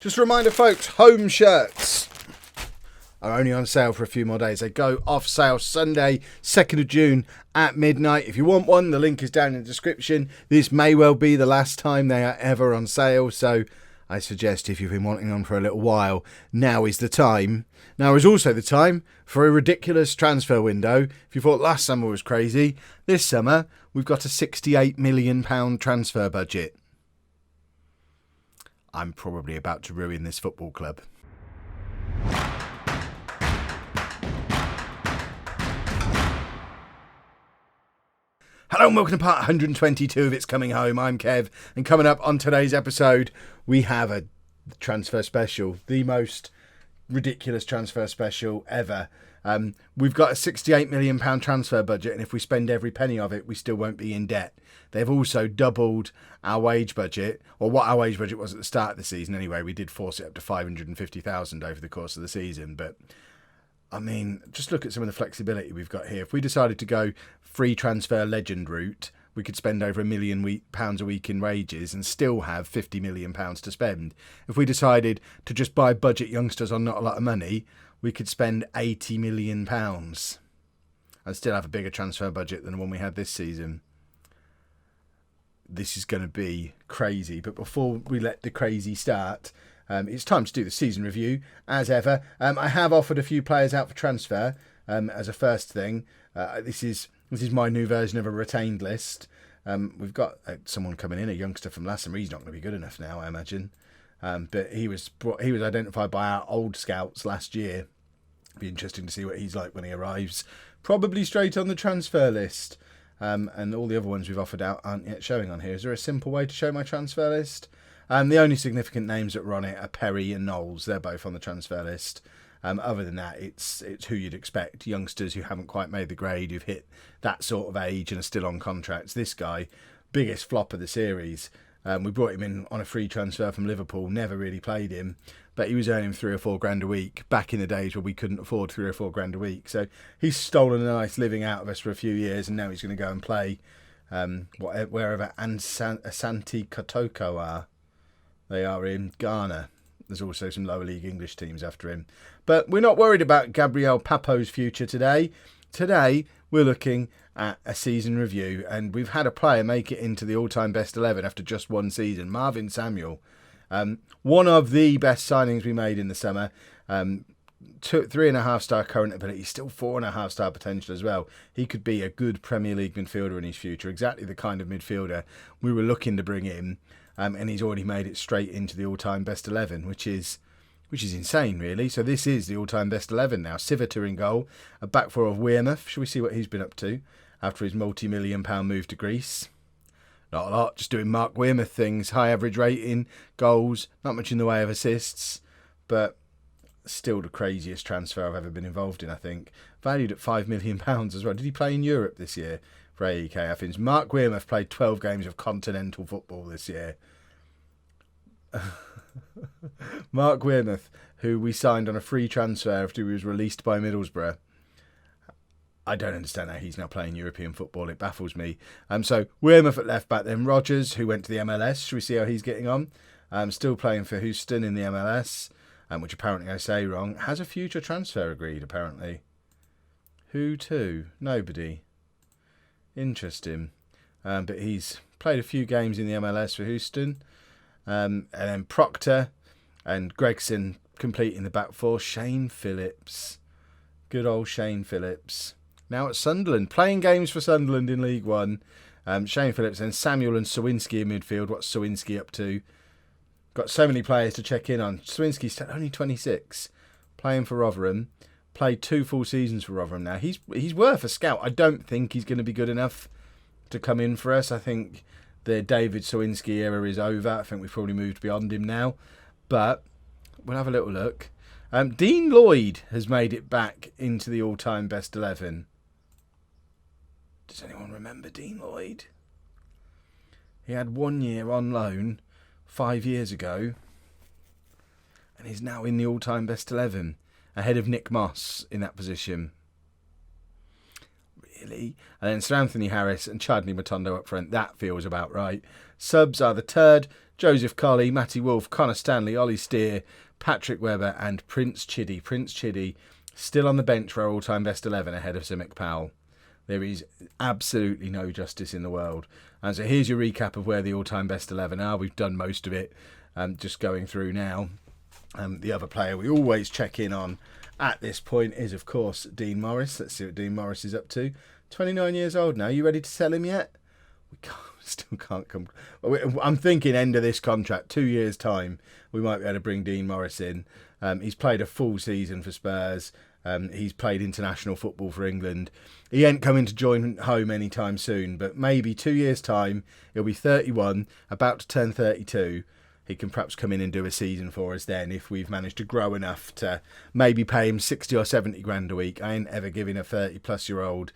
Just a reminder, folks, Holme shirts are only on sale for a few more days. They go off sale Sunday, 2nd of June at midnight. If you want one, the link is down in the description. This may well be the last time they are ever on sale, so I suggest if you've been wanting them for a little while, now is the time. Now is also the time for a ridiculous transfer window. If you thought last summer was crazy, this summer we've got a £68 million transfer budget. I'm probably about to ruin this football club. Hello and welcome to part 122 of It's Coming Home. I'm Kev, and coming up on today's episode, we have a transfer special, the most ridiculous transfer special ever. We've got a £68 million transfer budget, and if we spend every penny of it, we still won't be in debt. They've also doubled our wage budget, or what our wage budget was at the start of the season anyway. We did force it up to $550,000 over the course of the season, but I mean, just look at some of the flexibility we've got here. If we decided to go free transfer legend route, we could spend over £1 million a week in wages and still have £50 million to spend. If we decided to just buy budget youngsters on not a lot of money, we could spend £80 million and still have a bigger transfer budget than the one we had this season. This is going to be crazy. But before we let the crazy start, it's time to do the season review, as ever. I have offered a few players out for transfer as a first thing. This is my new version of a retained list. We've got someone coming in, a youngster from last summer. He's not going to be good enough now, I imagine. But he was identified by our old scouts last year. It'll be interesting to see what he's like when he arrives. Probably straight on the transfer list. And all the other ones we've offered out aren't yet showing on here. Is there a simple way to show my transfer list? The only significant names that are on it are Perry and Knowles. They're both on the transfer list. Other than that, it's who you'd expect. Youngsters who haven't quite made the grade, who've hit that sort of age and are still on contracts. This guy, biggest flop of the series. We brought him in on a free transfer from Liverpool. Never really played him, but he was earning $3 or $4 a week back in the days where we couldn't afford $3 or $4 a week. So he's stolen a nice living out of us for a few years, and now he's going to go and play wherever Asante Kotoko are. They are in Ghana. There's also some lower league English teams after him. But we're not worried about Gabriel Papo's future today. Today, we're looking at a season review, and we've had a player make it into the all-time best 11 after just one season, Marvin Samuel. One of the best signings we made in the summer. 3.5-star current ability, still 4.5-star potential as well. He could be a good Premier League midfielder in his future, exactly the kind of midfielder we were looking to bring in. And he's already made it straight into the all-time best 11, which is insane, really. So this is the all-time best 11 now. Civita in goal, a back four of Wearmouth. Shall we see what he's been up to after his multi-million-pound move to Greece? Not a lot, just doing Mark Wearmouth things. High average rating, goals, not much in the way of assists, but still the craziest transfer I've ever been involved in, I think. Valued at £5 million as well. Did he play in Europe this year for AEK Athens? Mark Wearmouth played 12 games of continental football this year. Mark Wearmouth, who we signed on a free transfer after he was released by Middlesbrough. I don't understand how he's now playing European football. It baffles me. So Wearmouth at left back, then Rogers, who went to the MLS. Should we see how he's getting on? Still playing for Houston in the MLS, which apparently I say wrong. Has a future transfer agreed, apparently. Who to? Nobody. Interesting. But he's played a few games in the MLS for Houston. And then Proctor and Gregson completing the back four. Shane Phillips. Good old Shane Phillips. Now at Sunderland. Playing games for Sunderland in League One. Shane Phillips and Samuel and Sawinski in midfield. What's Sawinski up to? Got so many players to check in on. Sawinski's only 26. Playing for Rotherham. Played 2 full seasons for Rotherham now. He's worth a scout. I don't think he's going to be good enough to come in for us. I think the David Sawinski era is over. I think we've probably moved beyond him now. But we'll have a little look. Dean Lloyd has made it back into the all-time best 11. Does anyone remember Dean Lloyd? He had 1 year on loan 5 years ago. And he's now in the all-time best 11. Ahead of Nick Moss in that position. really? And then Sir Anthony Harris and Chadney Matondo up front. That feels about right. Subs are the Turd, Joseph Colley, Matty Wolfe, Connor Stanley, Ollie Steer, Patrick Webber and Prince Chiddy. Prince Chiddy still on the bench for our all-time best 11 ahead of Sir Mick Powell. There is absolutely no justice in the world. And so here's your recap of where the all-time best 11 are. We've done most of it, just going through now. The other player we always check in on at this point is, of course, Dean Morris. Let's see what Dean Morris is up to. 29 years old now. You ready to sell him yet? Still can't come. I'm thinking end of this contract, 2 years' time, we might be able to bring Dean Morris in. He's played a full season for Spurs. He's played international football for England. He ain't coming to join home anytime soon, but maybe 2 years' time, he'll be 31, about to turn 32. He can perhaps come in and do a season for us then if we've managed to grow enough to maybe pay him 60 or 70 grand a week. I ain't ever giving a 30-plus-year-old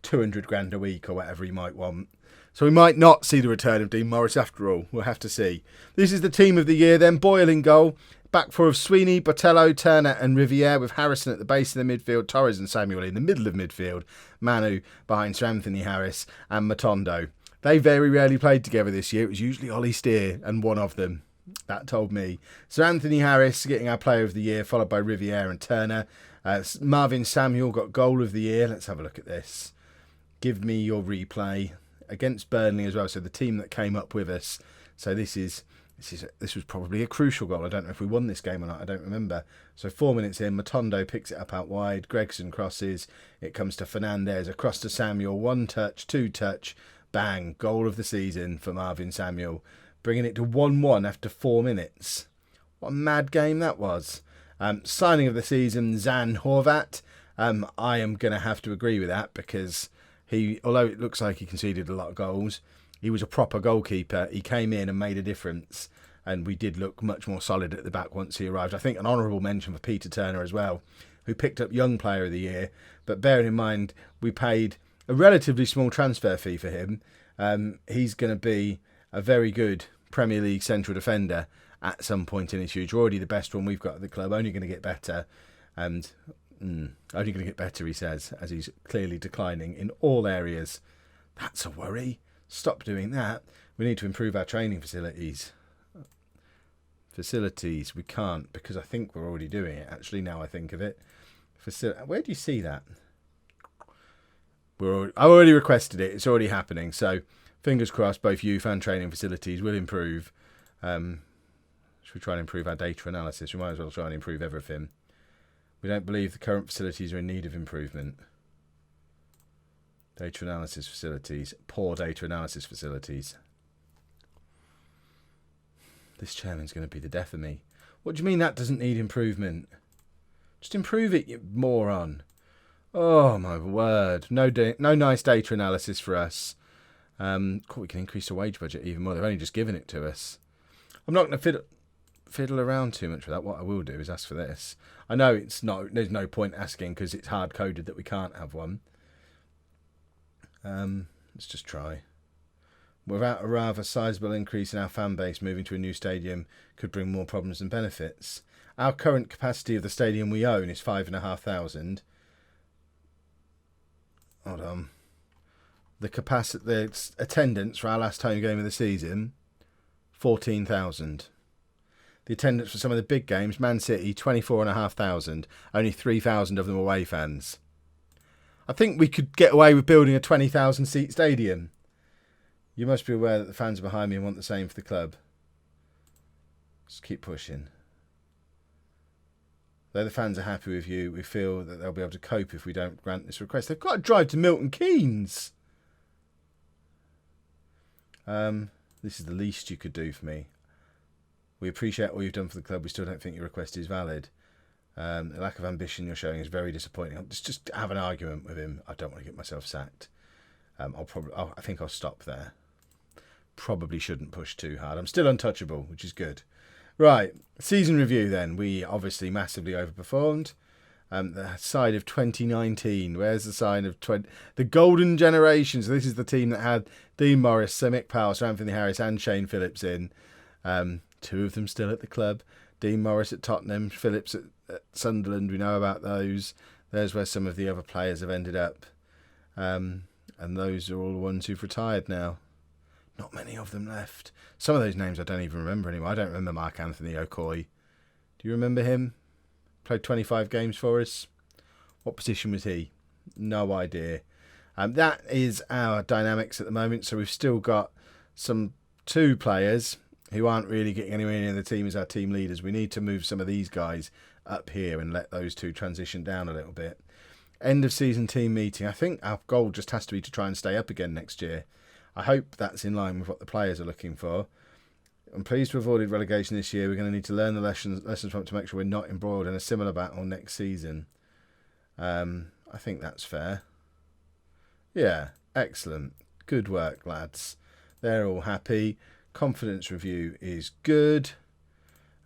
200 grand a week or whatever he might want. So we might not see the return of Dean Morris after all. We'll have to see. This is the team of the year then. Boyle in goal. Back four of Sweeney, Botello, Turner and Riviere, with Harrison at the base of the midfield, Torres and Samuel in the middle of midfield, Manu behind Sir Anthony Harris and Matondo. They very rarely played together this year. It was usually Ollie Steer and one of them. That told me. Sir Anthony Harris getting our player of the year, followed by Riviere and Turner. Marvin Samuel got goal of the year. Let's have a look at this. Give me your replay. Against Burnley as well, so the team that came up with us. So this was probably a crucial goal. I don't know if we won this game or not. I don't remember. So 4 minutes in, Matondo picks it up out wide. Gregson crosses. It comes to Fernandez. Across to Samuel. 1 touch, 2 touch. Bang. Goal of the season for Marvin Samuel. Bringing it to 1-1 after 4 minutes. What a mad game that was. Signing of the season, Zan Horvat. I am going to have to agree with that because although it looks like he conceded a lot of goals, he was a proper goalkeeper. He came in and made a difference, and we did look much more solid at the back once he arrived. I think an honourable mention for Peter Turner as well, who picked up Young Player of the Year. But bearing in mind, we paid a relatively small transfer fee for him. He's going to be a very good Premier League central defender at some point in his future. Already the best one we've got at the club, only going to get better. And only going to get better, he says, as he's clearly declining in all areas. That's a worry. Stop doing that. We need to improve our training facilities. We can't, because I think we're already doing it, actually, now I think of it. Where do you see that? I already requested it. It's already happening. So, fingers crossed, both youth and training facilities will improve. Should we try and improve our data analysis? We might as well try and improve everything. We don't believe the current facilities are in need of improvement. Data analysis facilities. Poor data analysis facilities. This chairman's going to be the death of me. What do you mean that doesn't need improvement? Just improve it, you moron. Oh, my word. No nice data analysis for us. We can increase the wage budget even more. They've only just given it to us. I'm not going to fiddle around too much with that. What I will do is ask for this. I know there's no point asking because it's hard coded that we can't have one. Let's just try. Without a rather sizable increase in our fan base, moving to a new stadium could bring more problems than benefits. Our current capacity of the stadium we own is 5,500. Hold on. The attendance for our last home game of the season, 14,000. The attendance for some of the big games, Man City, 24,500. Only 3,000 of them away fans. I think we could get away with building a 20,000 seat stadium. You must be aware that the fans are behind me and want the same for the club. Just keep pushing. Though the fans are happy with you, we feel that they'll be able to cope if we don't grant this request. They've got to drive to Milton Keynes. This is the least you could do for me. We appreciate all you've done for the club. We still don't think your request is valid. The lack of ambition you're showing is very disappointing. I'll just have an argument with him. I don't want to get myself sacked. I think I'll stop there. Probably shouldn't push too hard. I'm still untouchable, which is good. Right, season review then. We obviously massively overperformed. The side of 2019. Where's the sign of the golden generation? So this is the team that had Dean Morris, Sir Mick Powell, Sir Anthony Harris and Shane Phillips in. 2 of them still at the club. Dean Morris at Tottenham, Phillips at Sunderland. We know about those. There's where some of the other players have ended up. And those are all the ones who've retired now. Not many of them left. Some of those names I don't even remember anymore. I don't remember Mark Anthony Okoye. Do you remember him? Played 25 games for us. What position was he? No idea. That is our dynamics at the moment. So we've still got two players who aren't really getting anywhere near the team as our team leaders. We need to move some of these guys up here and let those two transition down a little bit. End of season team meeting. I think our goal just has to be to try and stay up again next year. I hope that's in line with what the players are looking for. I'm pleased to have avoided relegation this year. We're going to need to learn the lessons from it to make sure we're not embroiled in a similar battle next season. I think that's fair. Yeah, excellent. Good work, lads. They're all happy. Confidence review is good.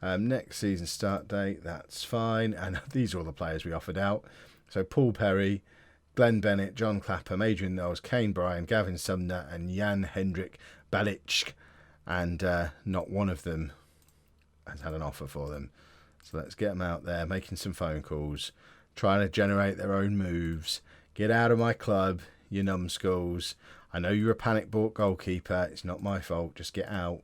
Next season start date, that's fine. And these are all the players we offered out. So Paul Perry, Glenn Bennett, John Clapham, Adrian Knowles, Kane Bryan, Gavin Sumner and Jan Hendrik Balic. And not one of them has had an offer for them. So let's get them out there, making some phone calls, trying to generate their own moves. Get out of my club, you numbskulls. I know you're a panic bought goalkeeper. It's not my fault. Just get out.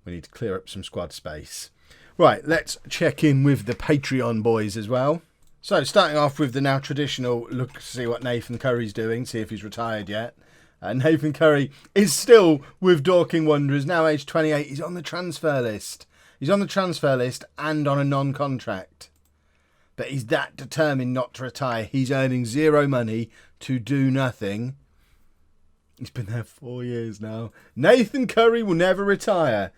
We need to clear up some squad space. Right, let's check in with the Patreon boys as well. So starting off with the now traditional look to see what Nathan Curry's doing, see if he's retired yet. Nathan Curry is still with Dorking Wanderers, now aged 28. He's on the transfer list. He's on the transfer list and on a non-contract. But he's that determined not to retire. He's earning zero money to do nothing. He's been there 4 years now. Nathan Curry will never retire.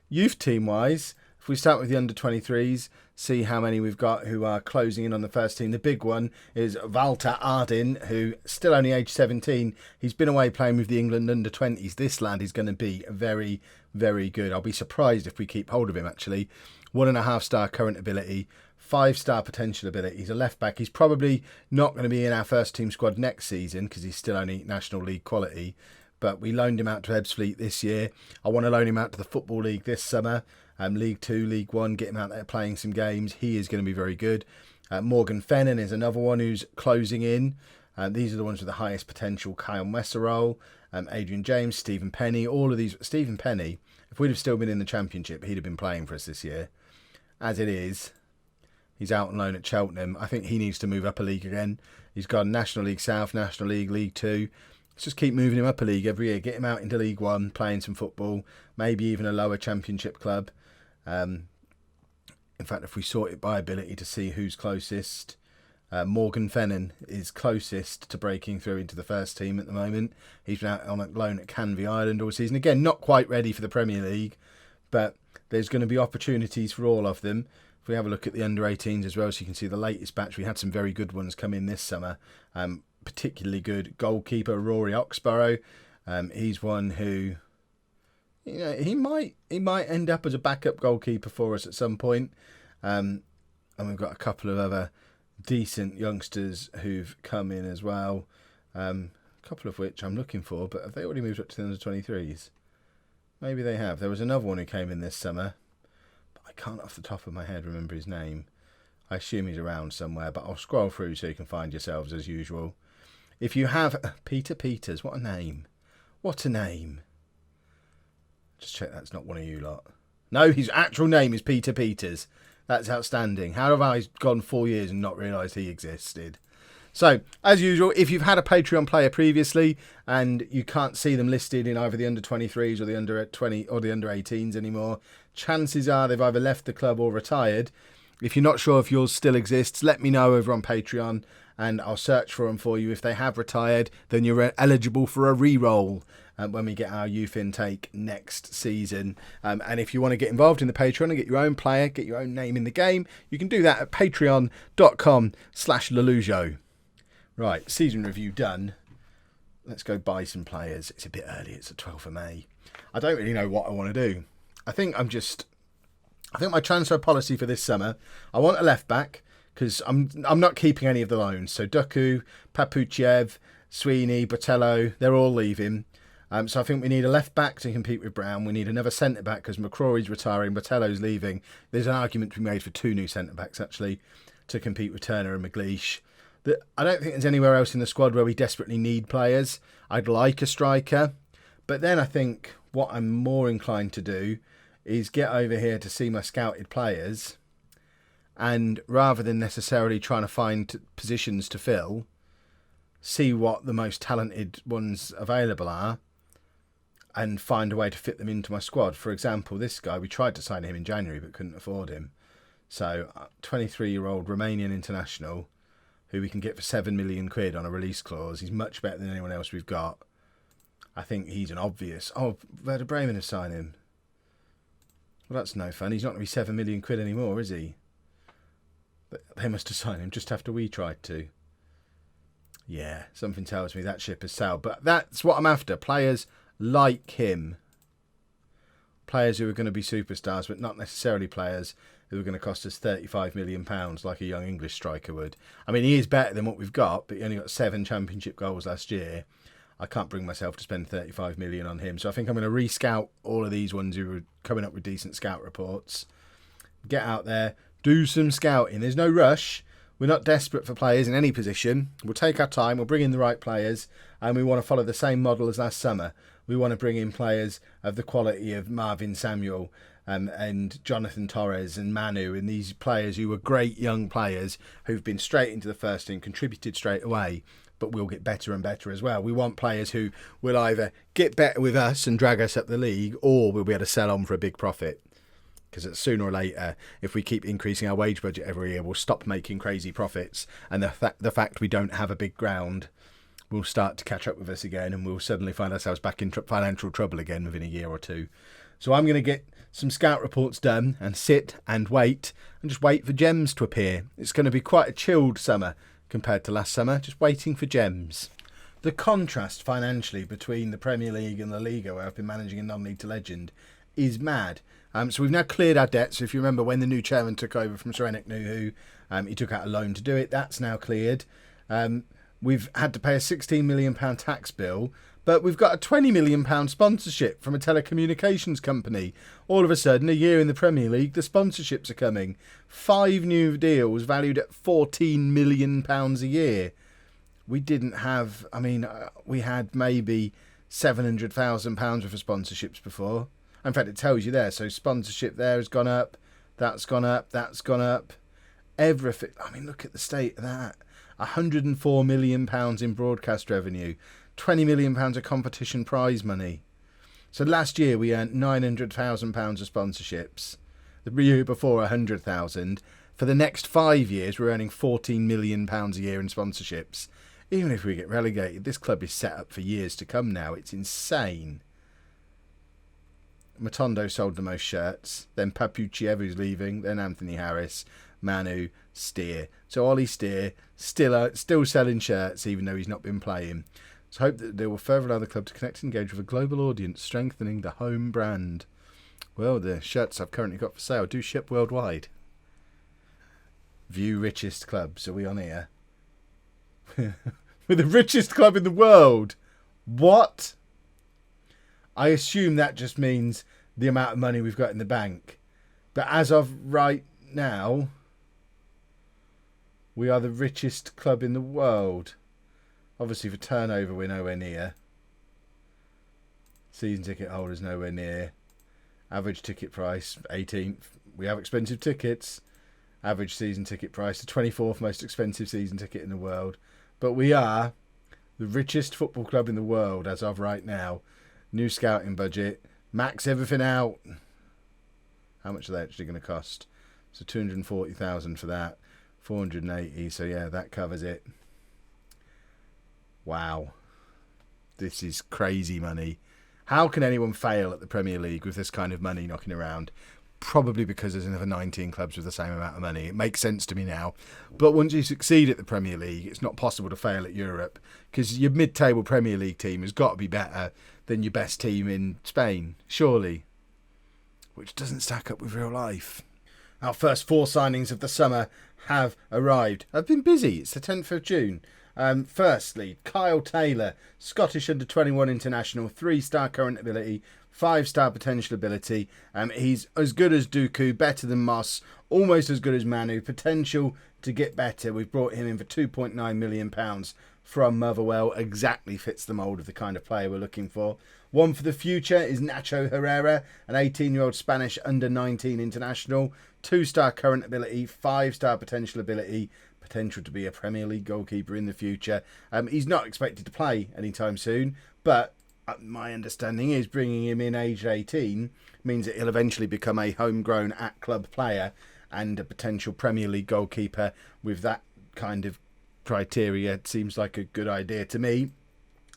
Youth team-wise, if we start with the under-23s, see how many we've got who are closing in on the first team. The big one is Walter Ardin, who still only age 17. He's been away playing with the England under-20s. This lad is going to be very, very good. I'll be surprised if we keep hold of him, actually. 1.5-star current ability, 5-star potential ability. He's a left-back. He's probably not going to be in our first team squad next season because he's still only National League quality. But we loaned him out to Ebbsfleet this year. I want to loan him out to the Football League this summer. League 2, League 1, get him out there playing some games. He is going to be very good. Morgan Fennan is another one who's closing in. These are the ones with the highest potential. Kyle Messerol, Adrian James, Stephen Penny, all of these. Stephen Penny, if we'd have still been in the Championship, he'd have been playing for us this year. As it is, he's out on loan at Cheltenham. I think he needs to move up a league again. He's got National League South, National League, League 2. Let's just keep moving him up a league every year. Get him out into League 1, playing some football. Maybe even a lower Championship club. In fact, if we sort it by ability to see who's closest, Morgan Fennan is closest to breaking through into the first team at the moment. He's been out on a loan at Canvey Island all season. Again, not quite ready for the Premier League, but there's going to be opportunities for all of them. If we have a look at the under-18s as well, so you can see the latest batch. We had some very good ones come in this summer. Particularly good goalkeeper Rory Oxborough. He's one who, you know, he might end up as a backup goalkeeper for us at some point. And we've got a couple of other decent youngsters who've come in as well. A couple of which I'm looking for, but have they already moved up to the under-23s? Maybe they have. There was another one who came in this summer, but I can't off the top of my head remember his name. I assume he's around somewhere, but I'll scroll through so you can find yourselves as usual. If you have Peter Peters, what a name. What a name. Just check that's not one of you lot. No, his actual name is Peter Peters. That's outstanding. How have I gone 4 years and not realised he existed? So, as usual, if you've had a Patreon player previously and you can't see them listed in either the under-23s or the under-20 or the under-18s anymore, chances are they've either left the club or retired. If you're not sure if yours still exists, let me know over on Patreon and I'll search for them for you. If they have retired, then you're eligible for a re-roll when we get our youth intake next season. And if you want to get involved in the Patreon and get your own player, get your own name in the game, you can do that at patreon.com/LOLLUJO. Right, season review done. Let's go buy some players. It's a bit early. It's the 12th of May. I don't really know what I want to do. I think my transfer policy for this summer, I want a left back because I'm not keeping any of the loans. So Duku, Papuchiev, Sweeney, Botello, they're all leaving. So I think we need a left back to compete with Brown. We need another centre back because McCrory's retiring, Botello's leaving. There's an argument to be made for 2 new centre backs actually to compete with Turner and McLeish. I don't think there's anywhere else in the squad where we desperately need players. I'd like a striker, but then I think what I'm more inclined to do is get over here to see my scouted players, and rather than necessarily trying to find positions to fill, see what the most talented ones available are and find a way to fit them into my squad. For example, this guy, we tried to sign him in January but couldn't afford him. So 23-year-old Romanian international who we can get for 7 million quid on a release clause. He's much better than anyone else we've got. I think he's an obvious... Oh, Werder Bremen have signed him. Well, that's no fun. He's not going to be 7 million quid anymore, is he? They must have signed him just after we tried to. Yeah, something tells me that ship has sailed. But that's what I'm after. Players like him. Players who are going to be superstars, but not necessarily players who are going to cost us £35 million like a young English striker would. I mean, he is better than what we've got, but he only got 7 championship goals last year. I can't bring myself to spend 35 million on him. So I think I'm going to re-scout all of these ones who are coming up with decent scout reports. Get out there, do some scouting. There's no rush. We're not desperate for players in any position. We'll take our time. We'll bring in the right players. And we want to follow the same model as last summer. We want to bring in players of the quality of Marvin Samuel and Jonathan Torres and Manu, and these players who were great young players who've been straight into the first team, contributed straight away, but will get better and better as well. We want players who will either get better with us and drag us up the league, or we'll be able to sell on for a big profit. Because sooner or later, if we keep increasing our wage budget every year, we'll stop making crazy profits. And the fact we don't have a big ground will start to catch up with us again, and we'll suddenly find ourselves back in financial trouble again within a year or two. So I'm going to get some scout reports done and sit and wait and just wait for gems to appear. It's going to be quite a chilled summer compared to last summer, just waiting for gems. The contrast financially between the Premier League and La Liga, where I've been managing a non-league to legend, is mad. So we've now cleared our debts. So if you remember when the new chairman took over from Serenik Nuhu, he took out a loan to do it. That's now cleared. We've had to pay a £16 million tax bill, but we've got a £20 million sponsorship from a telecommunications company. All of a sudden, a year in the Premier League, the sponsorships are coming. 5 new deals valued at £14 million a year. We didn't have, we had maybe £700,000 worth of sponsorships before. In fact, it tells you there. So sponsorship there has gone up. That's gone up. That's gone up. Everything. Look at the state of that. £104 million in broadcast revenue. £20 million of competition prize money. So last year we earned £900,000 of sponsorships. The year before, £100,000. For the next 5 years, we're earning £14 million a year in sponsorships. Even if we get relegated, this club is set up for years to come now. It's insane. Matondo sold the most shirts, then Papuchievu's leaving, then Anthony Harris, Manu, Steer. So Ollie Steer still selling shirts even though he's not been playing. So hope that they will further allow the club to connect and engage with a global audience, strengthening the home brand. Well, the shirts I've currently got for sale do ship worldwide. View richest clubs. Are we on here? We're the richest club in the world. What? I assume that just means the amount of money we've got in the bank. But as of right now, we are the richest club in the world. Obviously, for turnover, we're nowhere near. Season ticket holders, nowhere near. Average ticket price, 18th. We have expensive tickets. Average season ticket price, the 24th most expensive season ticket in the world. But we are the richest football club in the world as of right now. New scouting budget. Max everything out. How much are they actually going to cost? So 240,000 for that. 480. So yeah, that covers it. Wow. This is crazy money. How can anyone fail at the Premier League with this kind of money knocking around? Probably because there's another 19 clubs with the same amount of money. It makes sense to me now. But once you succeed at the Premier League, it's not possible to fail at Europe, because your mid-table Premier League team has got to be better than your best team in Spain, surely. Which doesn't stack up with real life. Our first 4 signings of the summer have arrived. I've been busy. It's the 10th of June. Firstly, Kyle Taylor, Scottish under-21 international, 3-star current ability, 5-star potential ability. He's as good as Dooku, better than Moss, almost as good as Manu. Potential to get better. We've brought him in for £2.9 million from Motherwell. Exactly fits the mould of the kind of player we're looking for. One for the future is Nacho Herrera, an 18-year-old Spanish under-19 international. 2-star current ability, 5-star potential ability. Potential to be a Premier League goalkeeper in the future. He's not expected to play anytime soon, but my understanding is bringing him in aged 18 means that he'll eventually become a homegrown at-club player and a potential Premier League goalkeeper. With that kind of criteria, it seems like a good idea to me.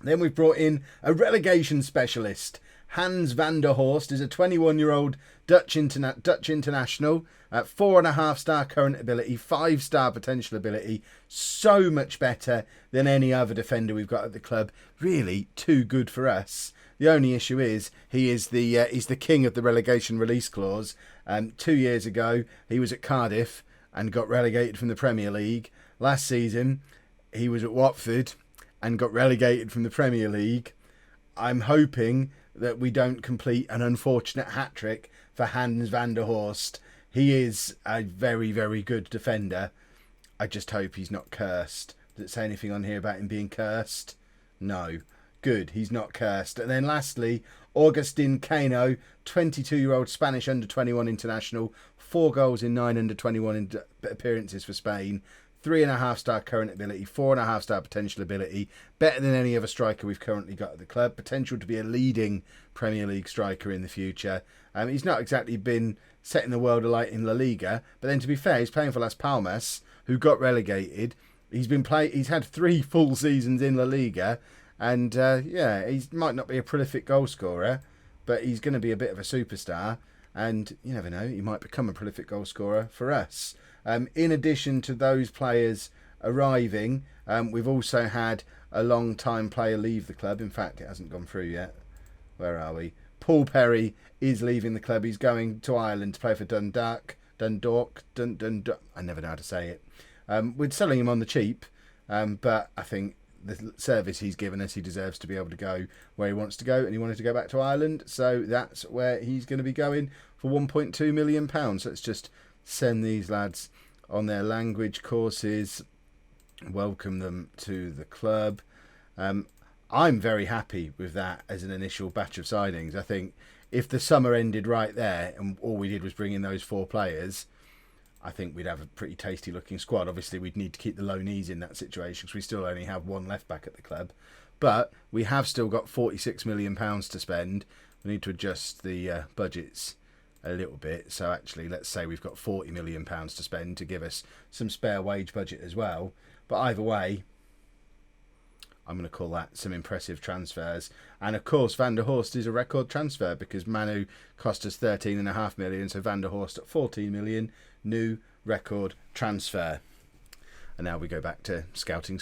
Then we've brought in a relegation specialist. Hans van der Horst is a 21-year-old Dutch international, 4.5-star current ability, 5-star potential ability. So much better than any other defender we've got at the club. Really too good for us. The only issue is he's the king of the relegation release clause. 2 years ago, he was at Cardiff and got relegated from the Premier League. Last season, he was at Watford and got relegated from the Premier League. I'm hoping that we don't complete an unfortunate hat-trick for Hans van der Horst. He is a very, very good defender. I just hope he's not cursed. Does it say anything on here about him being cursed? No. Good, he's not cursed. And then lastly, Agustin Cano, 22-year-old Spanish under-21 international, 4 goals in 9 under-21 appearances for Spain. 3.5-star current ability, 4.5-star potential ability, better than any other striker we've currently got at the club. Potential to be a leading Premier League striker in the future. He's not exactly been setting the world alight in La Liga, but then to be fair, he's playing for Las Palmas, who got relegated. He's had 3 full seasons in La Liga, and he might not be a prolific goal scorer, but he's going to be a bit of a superstar, and you never know, he might become a prolific goal scorer for us. In addition to those players arriving, we've also had a long-time player leave the club. In fact, it hasn't gone through yet. Where are we? Paul Perry is leaving the club. He's going to Ireland to play for Dundalk. I never know how to say it. We're selling him on the cheap, but I think the service he's given us, he deserves to be able to go where he wants to go, and he wanted to go back to Ireland, so that's where he's going to be going for £1.2 million. Let's just send these lads on their language courses, welcome them to the club. I'm very happy with that as an initial batch of signings. I think if the summer ended right there and all we did was bring in those 4 players, I think we'd have a pretty tasty looking squad. Obviously, we'd need to keep the loanees in that situation because we still only have 1 left back at the club. But we have still got £46 million to spend. We need to adjust the budgets a little bit. So actually, let's say we've got £40 million to spend to give us some spare wage budget as well. But either way, I'm going to call that some impressive transfers. And of course, Van der Horst is a record transfer because Manu cost us £13.5 million. So Van der Horst at £14 million, new record transfer. And now we go back to scouting.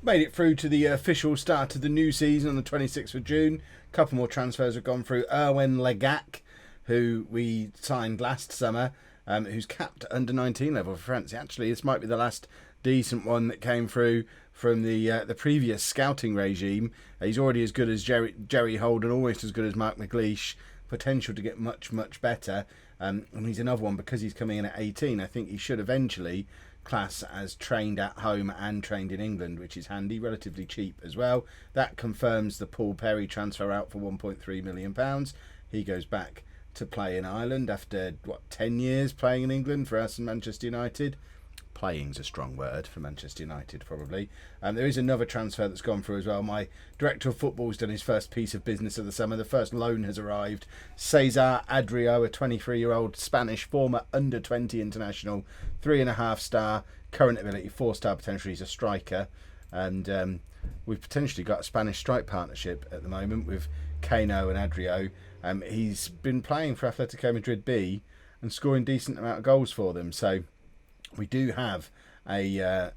Made it through to the official start of the new season on the 26th of June. A couple more transfers have gone through. Erwin Legac, who we signed last summer, who's capped under 19 level for France. Actually, this might be the last decent one that came through from the previous scouting regime. He's already as good as Jerry Holden, almost as good as Mark McLeish. Potential to get much, much better. And he's another one because he's coming in at 18. I think he should eventually class as trained at home and trained in England, which is handy, relatively cheap as well. That confirms the Paul Perry transfer out for £1.3 million. He goes back to play in Ireland after 10 years playing in England for us and Manchester United. Playing's a strong word for Manchester United, probably. There is another transfer that's gone through as well. My director of football's done his first piece of business of the summer. The first loan has arrived. Cesar Adrio, a 23-year-old Spanish former under-20 international, 3.5-star current ability, 4-star potential. He's a striker, and we've potentially got a Spanish strike partnership at the moment with Cano and Adrio. He's been playing for Atletico Madrid B and scoring decent amount of goals for them. So we do have a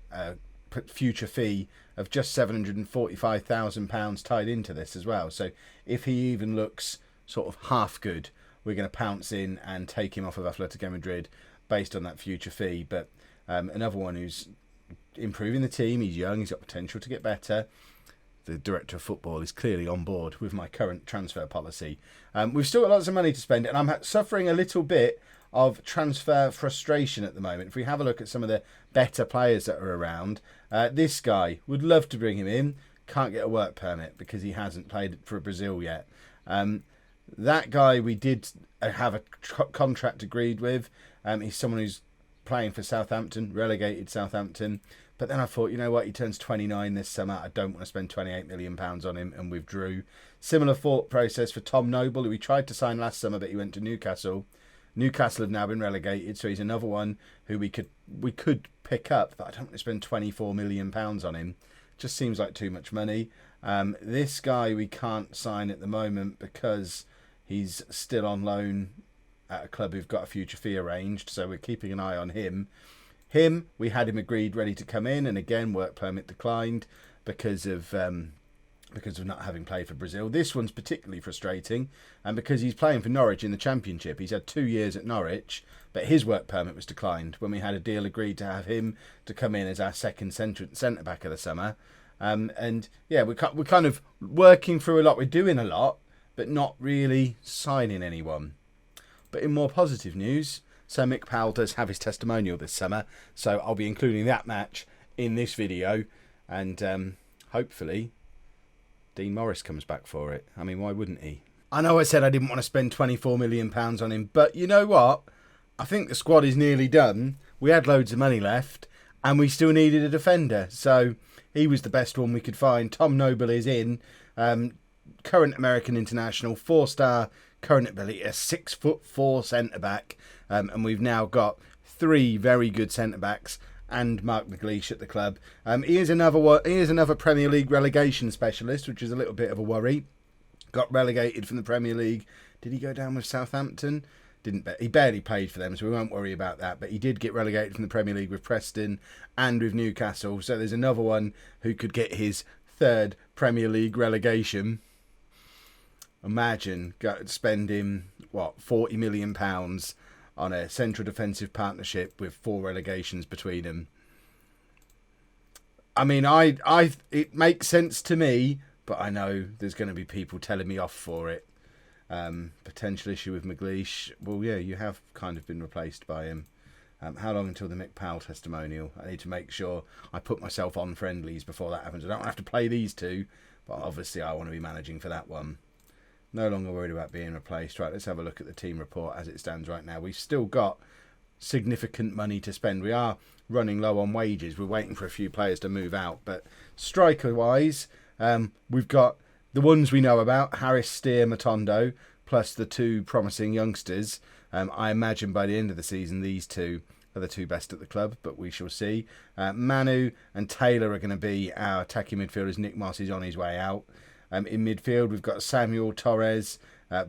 future fee of just £745,000 tied into this as well. So if he even looks sort of half good, we're going to pounce in and take him off of Atletico Madrid based on that future fee. But another one who's improving the team. He's young. He's got potential to get better. the director of football is clearly on board with my current transfer policy. We've still got lots of money to spend, and I'm suffering a little bit of transfer frustration at the moment. If we have a look at some of the better players that are around, this guy, would love to bring him in, can't get a work permit because he hasn't played for Brazil yet. That guy we did have a contract agreed with. He's someone who's playing for Southampton, relegated Southampton. But then I thought, you know what, he turns 29 this summer. I don't want to spend £28 million on him, and withdrew. Similar thought process for Tom Noble, who we tried to sign last summer, but he went to Newcastle. Newcastle have now been relegated, so he's another one who we could pick up, but I don't want to spend £24 million on him. Just seems like too much money. This guy we can't sign at the moment because he's still on loan at a club who've got a future fee arranged, so we're keeping an eye on him. We had him agreed ready to come in, and again work permit declined because of not having played for Brazil. This one's particularly frustrating, and because he's playing for Norwich in the Championship. He's had 2 years at Norwich, but his work permit was declined when we had a deal agreed to have him to come in as our second centre back of the summer. And yeah, we're kind of working through a lot. We're doing a lot, but not really signing anyone. But in more positive news, Sir Mick Powell does have his testimonial this summer, so I'll be including that match in this video, and hopefully Dean Morris comes back for it. I mean, why wouldn't he? I know I said I didn't want to spend £24 million on him, but you know what? I think the squad is nearly done. We had loads of money left, and we still needed a defender, so he was the best one we could find. Tom Noble is in, current American international, 4-star current ability, a 6'4" centre-back, and we've now got 3 very good centre-backs and Mark McLeish at the club. He is another Premier League relegation specialist, which is a little bit of a worry. Got relegated from the Premier League. Did he go down with Southampton? He barely played for them, so we won't worry about that. But he did get relegated from the Premier League with Preston and with Newcastle. So there's another one who could get his 3rd Premier League relegation. Imagine spending, £40 million on a central defensive partnership with 4 relegations between them. I mean, it makes sense to me, but I know there's going to be people telling me off for it. Potential issue with McLeish. Well, yeah, you have kind of been replaced by him. How long until the Mick Powell testimonial? I need to make sure I put myself on friendlies before that happens. I don't have to play these 2, but obviously I want to be managing for that one. No longer worried about being replaced. Right, let's have a look at the team report as it stands right now. We've still got significant money to spend. We are running low on wages. We're waiting for a few players to move out. But striker-wise, we've got the ones we know about, Harris, Steer, Matondo, plus the 2 promising youngsters. I imagine by the end of the season, these 2 are the 2 best at the club, but we shall see. Manu and Taylor are going to be our attacking midfielders. Nick Moss is on his way out. In midfield, we've got Samuel Torres,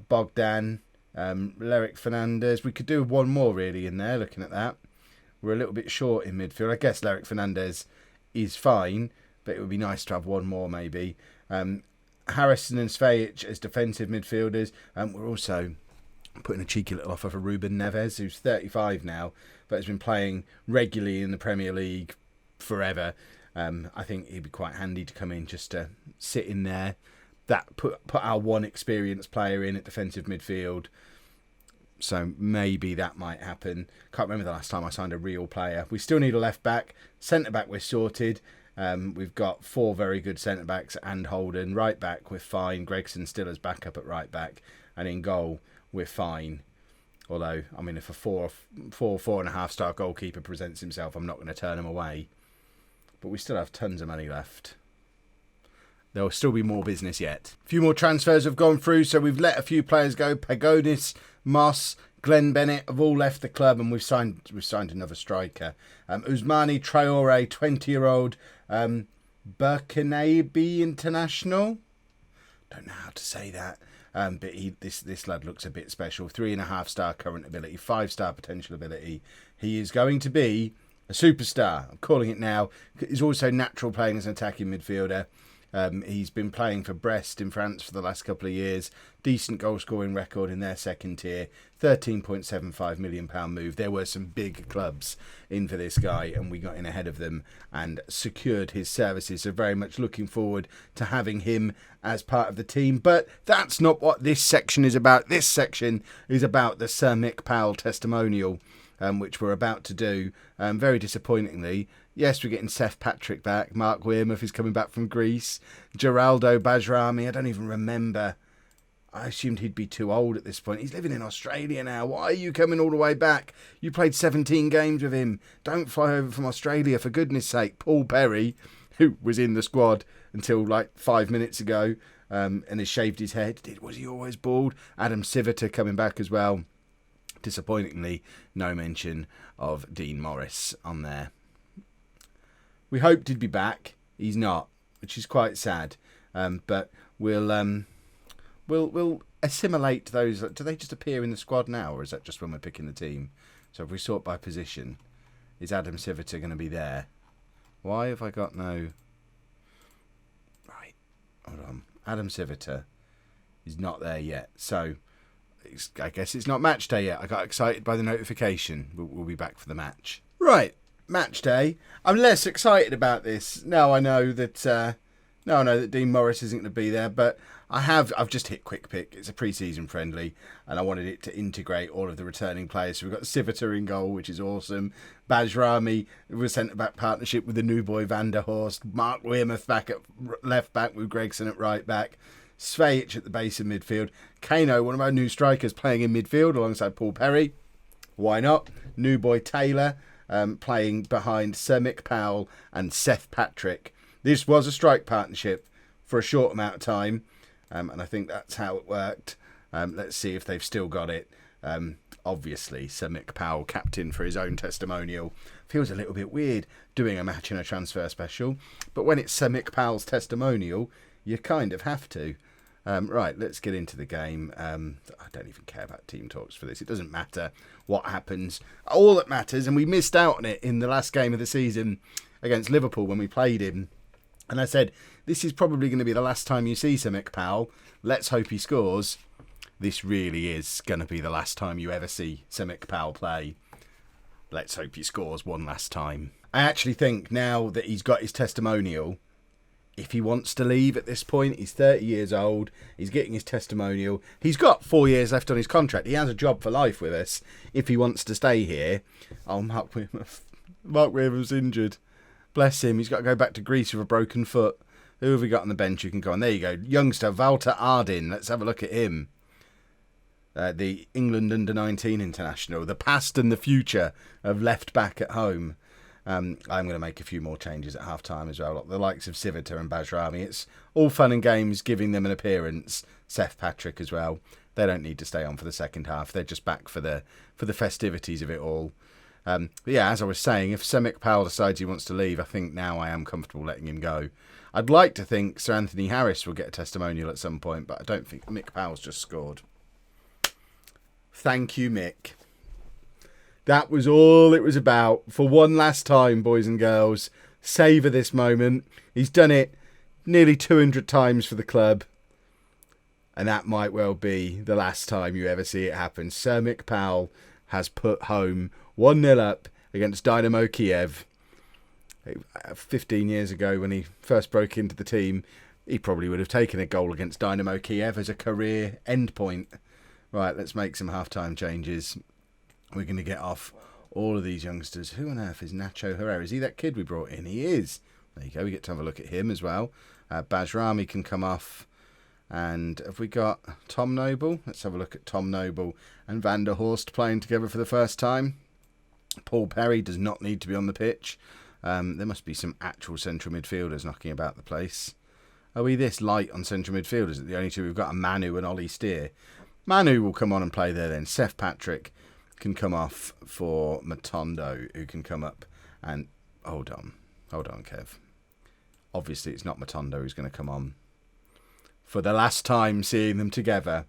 Bogdan, Lerick Fernandez. We could do one more, really, in there, looking at that. We're a little bit short in midfield. I guess Lerick Fernandez is fine, but it would be nice to have one more, maybe. Harrison and Svejic as defensive midfielders. We're also putting a cheeky little offer for Ruben Neves, who's 35 now, but has been playing regularly in the Premier League forever. I think he'd be quite handy to come in just to sit in there. That put our one experienced player in at defensive midfield. So maybe that might happen. Can't remember the last time I signed a real player. We still need a left back. Centre back we're sorted. We've got 4 very good centre backs and Holden. Right back we're fine. Gregson still as backup at right back. And in goal we're fine. Although, I mean, if a 4.5 star goalkeeper presents himself, I'm not going to turn him away. But we still have tons of money left. There will still be more business yet. A few more transfers have gone through, so we've let a few players go. Pagonis, Moss, Glenn Bennett have all left the club, and we've signed another striker. Ousmane Traore, 20-year-old Burkinabe international. Don't know how to say that. But this lad looks a bit special. 3.5 star current ability, 5 star potential ability. He is going to be a superstar. I'm calling it now. He's also natural playing as an attacking midfielder. He's been playing for Brest in France for the last couple of years. Decent goal scoring record in their second tier. £13.75 million move. There were some big clubs in for this guy, and we got in ahead of them and secured his services. So very much looking forward to having him as part of the team. But that's not what this section is about. This section is about the Sir Mick Powell testimonial, which we're about to do. Very disappointingly, yes, we're getting Seth Patrick back. Mark Wearmouth is coming back from Greece. Geraldo Bajrami, I don't even remember. I assumed he'd be too old at this point. He's living in Australia now. Why are you coming all the way back? You played 17 games with him. Don't fly over from Australia, for goodness sake. Paul Perry, who was in the squad until like 5 minutes ago, and has shaved his head. Was he always bald? Adam Siviter coming back as well. Disappointingly, no mention of Dean Morris on there. We hoped he'd be back. He's not, which is quite sad. But we'll assimilate those. Do they just appear in the squad now, or is that just when we're picking the team? So if we sort by position, is Adam Siviter going to be there? Why have I got no... Right, hold on. Adam Siviter is not there yet. So I guess it's not match day yet. I got excited by the notification. We'll be back for the match. Right, match day. I'm less excited about this. Now I know that Dean Morris isn't going to be there, but I've just hit quick pick. It's a pre-season friendly, and I wanted it to integrate all of the returning players. So we've got Siviter in goal, which is awesome. Bajrami was centre-back partnership with the new boy Van der Horst. Mark Wearmouth back at left back with Gregson at right back. Svejic at the base of midfield. Kano, one of our new strikers, playing in midfield alongside Paul Perry. Why not? New boy Taylor playing behind Sir Mick Powell and Seth Patrick. This was a strike partnership for a short amount of time, and I think that's how it worked. Let's see if they've still got it. Obviously, Sir Mick Powell, captain for his own testimonial. Feels a little bit weird doing a match in a transfer special, but when it's Sir Mick Powell's testimonial, you kind of have to. Right, let's get into the game. I don't even care about team talks for this. It doesn't matter what happens. All that matters, and we missed out on it in the last game of the season against Liverpool when we played him. And I said, this is probably going to be the last time you see Sir Mick Powell. Let's hope he scores. This really is going to be the last time you ever see Sir Mick Powell play. Let's hope he scores one last time. I actually think now that he's got his testimonial, if he wants to leave at this point, he's 30 years old, he's getting his testimonial, he's got 4 years left on his contract, he has a job for life with us. If he wants to stay here, Mark Wearmouth's injured. Bless him, he's got to go back to Greece with a broken foot. Who have we got on the bench who can go on? There you go, youngster Walter Ardin, let's have a look at him. The England under-19 international, the past and the future of left back at home. I'm going to make a few more changes at half-time as well. The likes of Siviter and Bajrami. It's all fun and games giving them an appearance. Seth Patrick as well. They don't need to stay on for the second half. They're just back for the festivities of it all. But yeah, as I was saying, if Sir Mick Powell decides he wants to leave, I think now I am comfortable letting him go. I'd like to think Sir Anthony Harris will get a testimonial at some point, but I don't think Mick Powell's just scored. Thank you, Mick. That was all it was about. For one last time, boys and girls, savour this moment. He's done it nearly 200 times for the club. And that might well be the last time you ever see it happen. Sir Mick Powell has put home 1-0 up against Dynamo Kiev. 15 years ago, when he first broke into the team, he probably would have taken a goal against Dynamo Kiev as a career endpoint. Right, let's make some half-time changes. We're going to get off all of these youngsters. Who on earth is Nacho Herrera? Is he that kid we brought in? He is. There you go. We get to have a look at him as well. Bajrami can come off. And have we got Tom Noble? Let's have a look at Tom Noble and Van der Horst playing together for the first time. Paul Perry does not need to be on the pitch. There must be some actual central midfielders knocking about the place. Are we this light on central midfielders? The only two we've got are Manu and Ollie Steer. Manu will come on and play there then. Seth Patrick can come off for Matondo, who can come up and... Hold on, Kev. Obviously, it's not Matondo who's going to come on. For the last time seeing them together,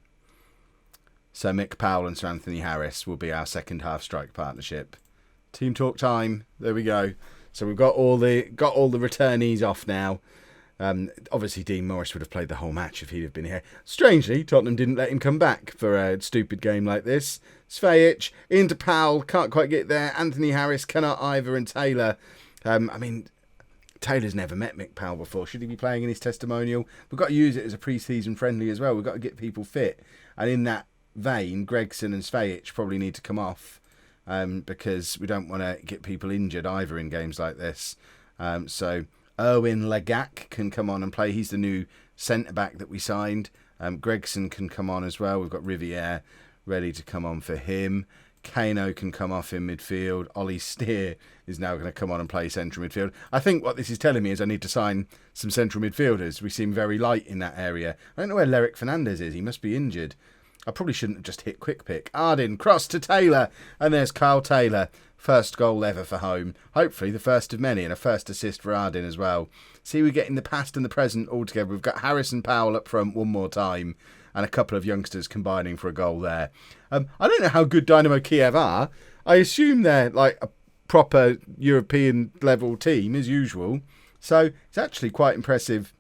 Sir Mick Powell and Sir Anthony Harris will be our second half strike partnership. Team talk time. There we go. So we've got all the returnees off now. Obviously, Dean Morris would have played the whole match if he'd have been here. Strangely, Tottenham didn't let him come back for a stupid game like this. Svejic into Powell, can't quite get there. Anthony Harris cannot either, and Taylor. Taylor's never met Mick Powell before. Should he be playing in his testimonial? We've got to use it as a pre-season friendly as well. We've got to get people fit. And in that vein, Gregson and Svejic probably need to come off because we don't want to get people injured either in games like this. So Erwin Lagak can come on and play. He's the new centre-back that we signed. Gregson can come on as well. We've got Riviere ready to come on for him. Kano can come off in midfield. Ollie Steer is now going to come on and play central midfield. I think what this is telling me is I need to sign some central midfielders. We seem very light in that area. I don't know where Lerick Fernandez is. He must be injured. I probably shouldn't have just hit quick pick. Ardin, cross to Taylor. And there's Kyle Taylor. First goal ever for home. Hopefully the first of many, and a first assist for Ardin as well. See, we're getting the past and the present all together. We've got Harrison Powell up front one more time, and a couple of youngsters combining for a goal there. I don't know how good Dynamo Kiev are. I assume they're like a proper European level team as usual. So it's actually quite impressive,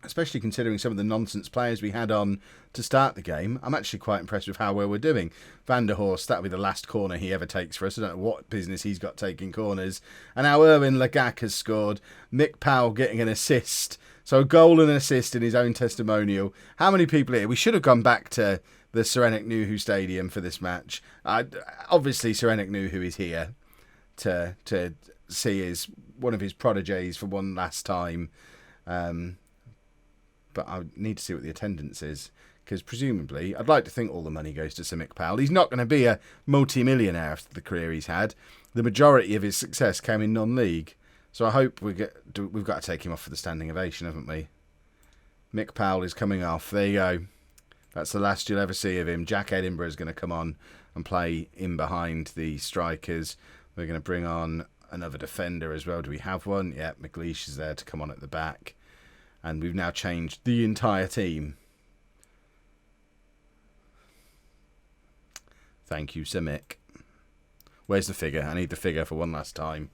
especially considering some of the nonsense players we had on to start the game. I'm actually quite impressed with how well we're doing. Van der Horst, that'll be the last corner he ever takes for us. I don't know what business he's got taking corners. And now Erwin Lagak has scored. Mick Powell getting an assist. So a goal and an assist in his own testimonial. How many people here? We should have gone back to the Serenik Nuhu Stadium for this match. Obviously, Serenik Nuhu is here to see one of his prodigies for one last time. But I need to see what the attendance is, because presumably, I'd like to think all the money goes to Sir Mick Powell. He's not going to be a multi-millionaire after the career he's had. The majority of his success came in non-league. So I hope we've got to take him off for the standing ovation, haven't we? Mick Powell is coming off. There you go. That's the last you'll ever see of him. Jack Edinburgh is going to come on and play in behind the strikers. We're going to bring on another defender as well. Do we have one? Yeah, McLeish is there to come on at the back. And we've now changed the entire team. Thank you, Sir Mick. Where's the figure? I need the figure for one last time.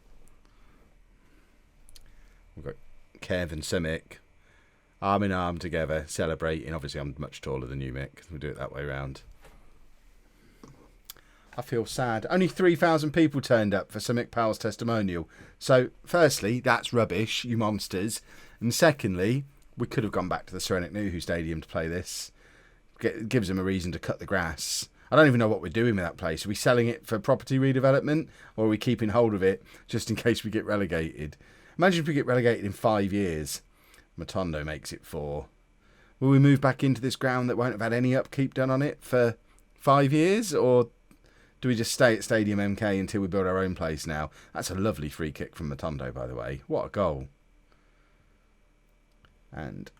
We've got Kev and Sir Mick arm in arm together, celebrating. Obviously, I'm much taller than you, Mick. We'll do it that way round. I feel sad. Only 3,000 people turned up for Sir Mick Powell's testimonial. So, firstly, that's rubbish, you monsters. And secondly, we could have gone back to the Serenik Nuhu Stadium to play this. It gives them a reason to cut the grass. I don't even know what we're doing with that place. Are we selling it for property redevelopment, or are we keeping hold of it just in case we get relegated? Imagine if we get relegated in 5 years. Matondo makes it 4. Will we move back into this ground that won't have had any upkeep done on it for 5 years? Or do we just stay at Stadium MK until we build our own place now? That's a lovely free kick from Matondo, by the way. What a goal. And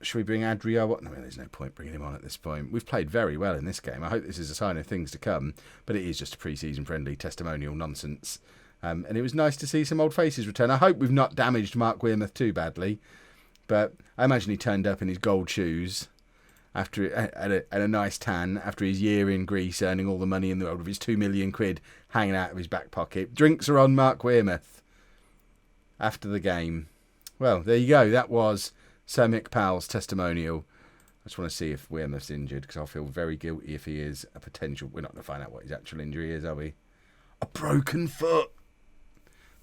should we bring Adria? No, there's no point bringing him on at this point. We've played very well in this game. I hope this is a sign of things to come. But it is just a pre-season friendly testimonial nonsense. And it was nice to see some old faces return. I hope we've not damaged Mark Wearmouth too badly. But I imagine he turned up in his gold shoes after at a nice tan after his year in Greece, earning all the money in the world with his 2 million quid hanging out of his back pocket. Drinks are on Mark Wearmouth after the game. Well, there you go. That was Sir Mick Powell's testimonial. I just want to see if Wearmouth's injured, because I'll feel very guilty if he is a potential... We're not going to find out what his actual injury is, are we? A broken foot.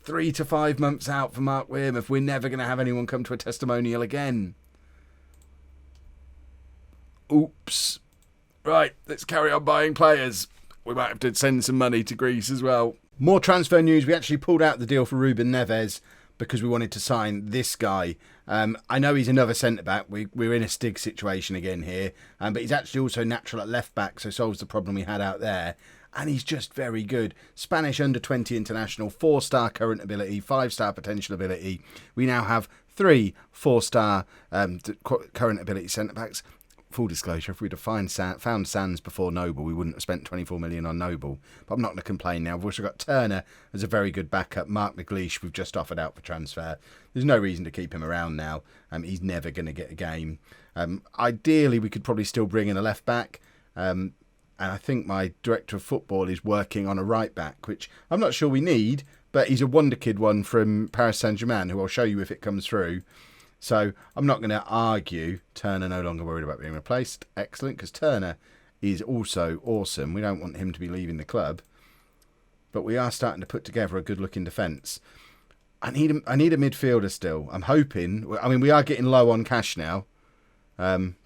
3 to 5 months out for Mark Wearmouth. We're never going to have anyone come to a testimonial again. Oops. Right, let's carry on buying players. We might have to send some money to Greece as well. More transfer news. We actually pulled out the deal for Ruben Neves because we wanted to sign this guy. I know he's another centre-back. We're in a Stig situation again here. But he's actually also natural at left-back, so solves the problem we had out there. And he's just very good. Spanish under-20 international, 4-star current ability, 5-star potential ability. We now have 3 4-star current ability centre-backs. Full disclosure, if we'd have found Sands before Noble, we wouldn't have spent 24 million on Noble. But I'm not going to complain now. We've also got Turner as a very good backup. Mark McLeish, we've just offered out for transfer. There's no reason to keep him around now. He's never going to get a game. Ideally, we could probably still bring in a left-back. And I think my director of football is working on a right-back, which I'm not sure we need, but he's a wonder kid one from Paris Saint-Germain, who I'll show you if it comes through. So I'm not going to argue Turner no longer worried about being replaced. Excellent, because Turner is also awesome. We don't want him to be leaving the club. But we are starting to put together a good-looking defence. I need a midfielder still. I'm hoping... I mean, we are getting low on cash now.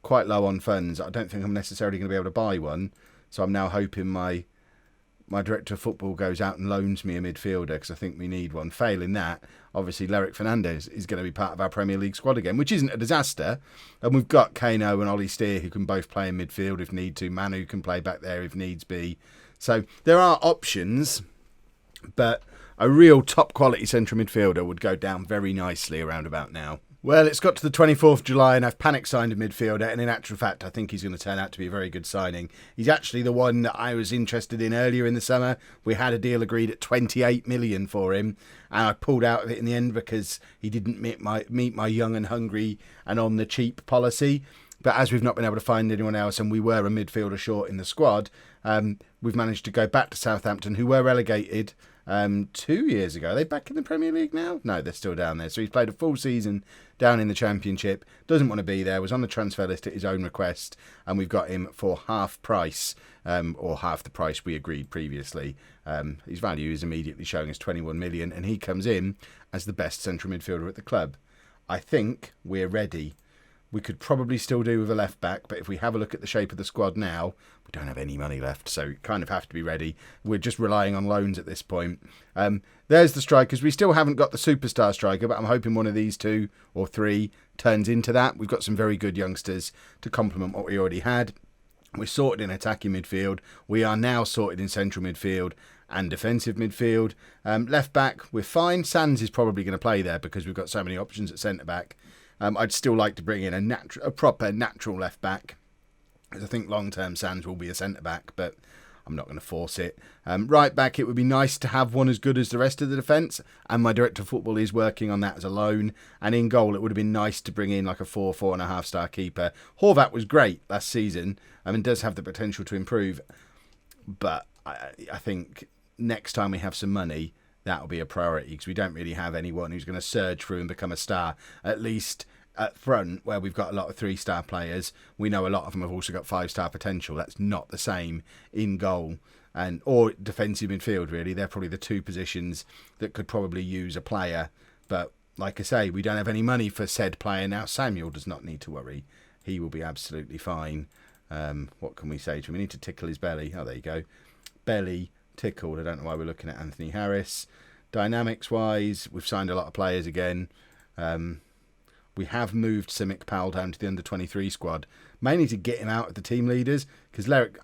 Quite low on funds. I don't think I'm necessarily going to be able to buy one. So I'm now hoping my director of football goes out and loans me a midfielder, because I think we need one. Failing that, obviously, Lerick Fernandez is going to be part of our Premier League squad again, which isn't a disaster. And we've got Kano and Ollie Steer, who can both play in midfield if need to. Manu can play back there if needs be. So there are options, but a real top-quality central midfielder would go down very nicely around about now. Well, it's got to the 24th of July and I've panic signed a midfielder, and in actual fact I think he's going to turn out to be a very good signing. He's actually the one that I was interested in earlier in the summer. We had a deal agreed at 28 million for him, and I pulled out of it in the end because he didn't meet my young and hungry and on the cheap policy. But as we've not been able to find anyone else, and we were a midfielder short in the squad, we've managed to go back to Southampton, who were relegated 2 years ago. Are they back in the Premier League now? No, they're still down there. So he's played a full season down in the Championship. Doesn't want to be there. Was on the transfer list at his own request. And we've got him for half price, or half the price we agreed previously. His value is immediately showing as 21 million. And he comes in as the best central midfielder at the club. I think we're ready. We could probably still do with a left back, but if we have a look at the shape of the squad now, we don't have any money left, so we kind of have to be ready. We're just relying on loans at this point. There's the strikers. We still haven't got the superstar striker, but I'm hoping one of these 2 or 3 turns into that. We've got some very good youngsters to complement what we already had. We're sorted in attacking midfield. We are now sorted in central midfield and defensive midfield. Left back, we're fine. Sands is probably going to play there because we've got so many options at centre back. I'd still like to bring in a proper natural left back, because I think long-term Sands will be a centre-back, but I'm not going to force it. Right back, it would be nice to have one as good as the rest of the defence, and my director of football is working on that as a loan. And in goal, it would have been nice to bring in like a 4.5 star keeper. Horvat was great last season, and does have the potential to improve, but I think next time we have some money, that'll be a priority, because we don't really have anyone who's going to surge through and become a star. At least at front, where we've got a lot of 3-star players, we know a lot of them have also got 5-star potential. That's not the same in goal or defensive midfield, really. They're probably the 2 positions that could probably use a player. But like I say, we don't have any money for said player now. Samuel does not need to worry. He will be absolutely fine. What can we say to him? We need to tickle his belly. Oh, there you go. Belly tickled. I don't know why we're looking at Anthony Harris. Dynamics wise, we've signed a lot of players again. We have moved Sir Mick Powell down to the under-23 squad, mainly to get him out of the team leaders, because Lerick,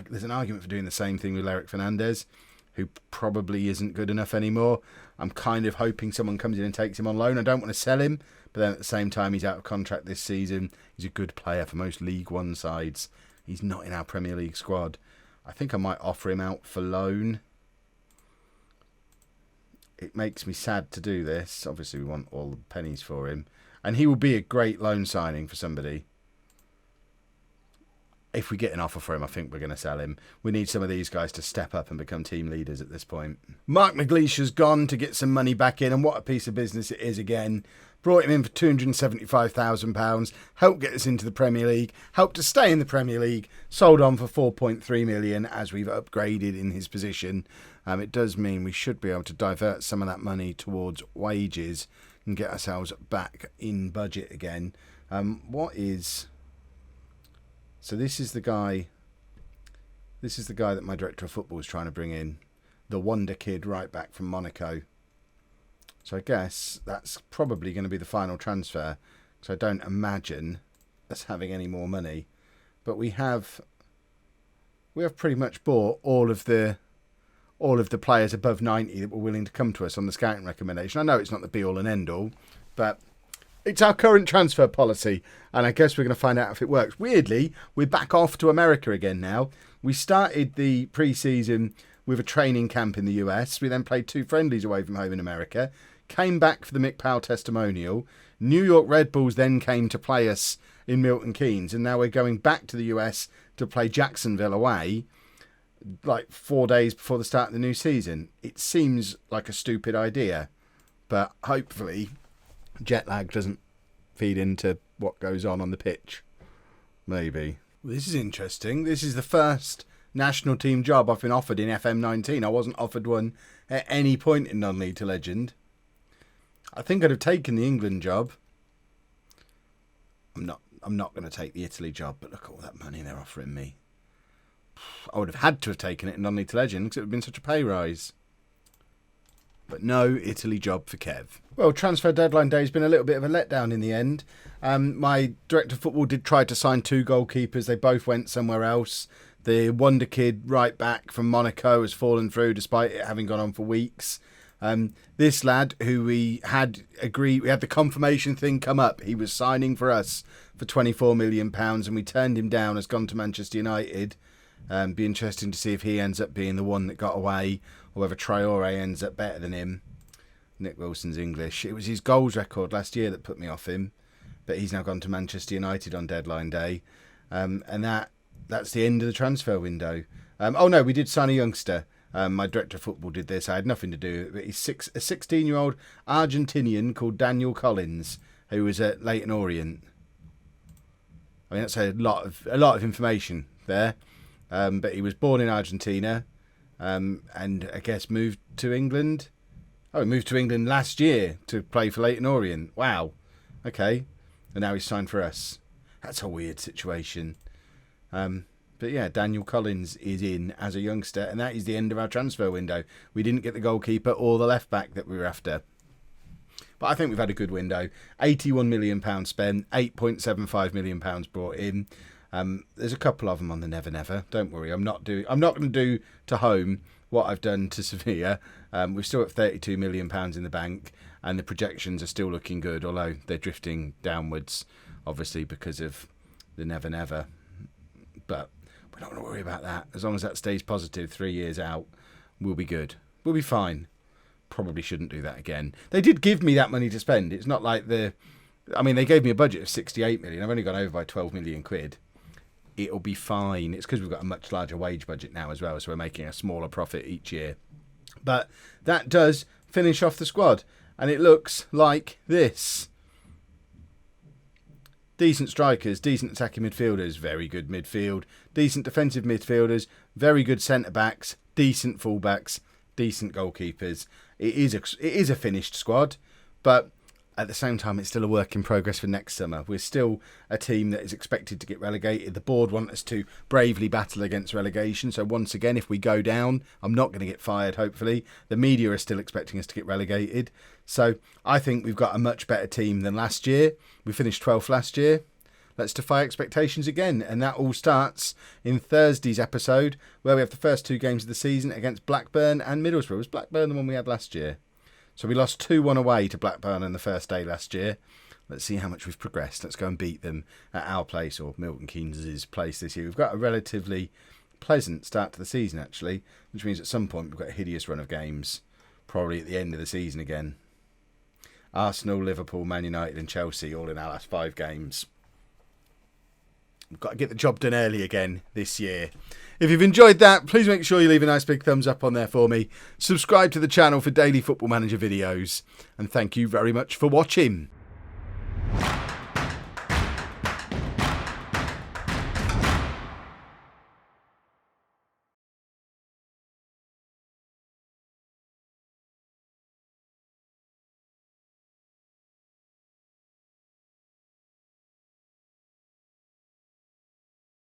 there's an argument for doing the same thing with Lerick Fernandez, who probably isn't good enough anymore. I'm kind of hoping someone comes in and takes him on loan. I don't want to sell him, but then at the same time, he's out of contract this season. He's a good player for most League One sides. He's not in our Premier League squad. I think I might offer him out for loan. It makes me sad to do this. Obviously, we want all the pennies for him. And he will be a great loan signing for somebody. If we get an offer for him, I think we're going to sell him. We need some of these guys to step up and become team leaders at this point. Mark McLeish has gone to get some money back in, and what a piece of business it is again. Brought him in for £275,000, helped get us into the Premier League, helped to stay in the Premier League, sold on for 4.3 million as we've upgraded in his position. It does mean we should be able to divert some of that money towards wages and get ourselves back in budget again. So this is the guy that my director of football is trying to bring in, the wonder kid right back from Monaco. So I guess that's probably going to be the final transfer, because I don't imagine us having any more money. But we have pretty much bought all of the players above 90 that were willing to come to us on the scouting recommendation. I know it's not the be-all and end-all, but it's our current transfer policy, and I guess we're going to find out if it works. Weirdly, we're back off to America again now. We started the pre-season with a training camp in the US. We then played 2 friendlies away from home in America, came back for the Mick Powell testimonial. New York Red Bulls then came to play us in Milton Keynes, and now we're going back to the US to play Jacksonville away, like 4 days before the start of the new season. It seems like a stupid idea, but hopefully jet lag doesn't feed into what goes on the pitch. Maybe. This is interesting. This is the first national team job I've been offered in FM19. I wasn't offered one at any point in non-league to legend. I think I'd have taken the England job. I'm not going to take the Italy job, but look at all that money they're offering me. I would have had to have taken it in non-league to legend because it would have been such a pay rise. But no Italy job for Kev. Well, transfer deadline day has been a little bit of a letdown in the end. My director of football did try to sign 2 goalkeepers. They both went somewhere else. The wonder kid right back from Monaco has fallen through despite it having gone on for weeks. This lad who we had the confirmation thing come up. He was signing for us for £24 million and we turned him down, has gone to Manchester United. Be interesting to see if he ends up being the one that got away or whether Traore ends up better than him. Nick Wilson's English. It was his goals record last year that put me off him, but he's now gone to Manchester United on deadline day. And that's the end of the transfer window. Oh no, we did sign a youngster. My director of football did this. I had nothing to do with it. He's a 16-year-old Argentinian called Daniel Collins, who was at Leyton Orient. I mean, that's a lot of information there. But he was born in Argentina, and I guess moved to England. Oh, he moved to England last year to play for Leyton Orient. Wow. Okay. And now he's signed for us. That's a weird situation. But yeah, Daniel Collins is in as a youngster, and that is the end of our transfer window. We didn't get the goalkeeper or the left back that we were after. But I think we've had a good window. £81 million spent, £8.75 million brought in. There's a couple of them on the Never Never. Don't worry, I'm not going to do to home what I've done to Sevilla. We've still got £32 million in the bank, and the projections are still looking good, although they're drifting downwards, obviously because of the Never Never. But we're not going to worry about that. As long as that stays positive 3 years out, we'll be good. We'll be fine. Probably shouldn't do that again. They did give me that money to spend. It's not like they gave me a budget of 68 million. I've only gone over by 12 million quid. It'll be fine. It's because we've got a much larger wage budget now as well, so we're making a smaller profit each year. But that does finish off the squad, and it looks like this. Decent strikers, decent attacking midfielders, very good midfield, decent defensive midfielders, very good centre-backs, decent full-backs, decent goalkeepers. It is a finished squad, but at the same time, it's still a work in progress for next summer. We're still a team that is expected to get relegated. The board want us to bravely battle against relegation. So once again, if we go down, I'm not going to get fired, hopefully. The media are still expecting us to get relegated. So I think we've got a much better team than last year. We finished 12th last year. Let's defy expectations again. And that all starts in Thursday's episode, where we have the first 2 games of the season against Blackburn and Middlesbrough. Was Blackburn the one we had last year? So we lost 2-1 away to Blackburn on the first day last year. Let's see how much we've progressed. Let's go and beat them at our place, or Milton Keynes' place this year. We've got a relatively pleasant start to the season, actually, which means at some point we've got a hideous run of games, probably at the end of the season again. Arsenal, Liverpool, Man United and Chelsea all in our last 5 games. We've got to get the job done early again this year. If you've enjoyed that, please make sure you leave a nice big thumbs up on there for me. Subscribe to the channel for daily Football Manager videos. And thank you very much for watching.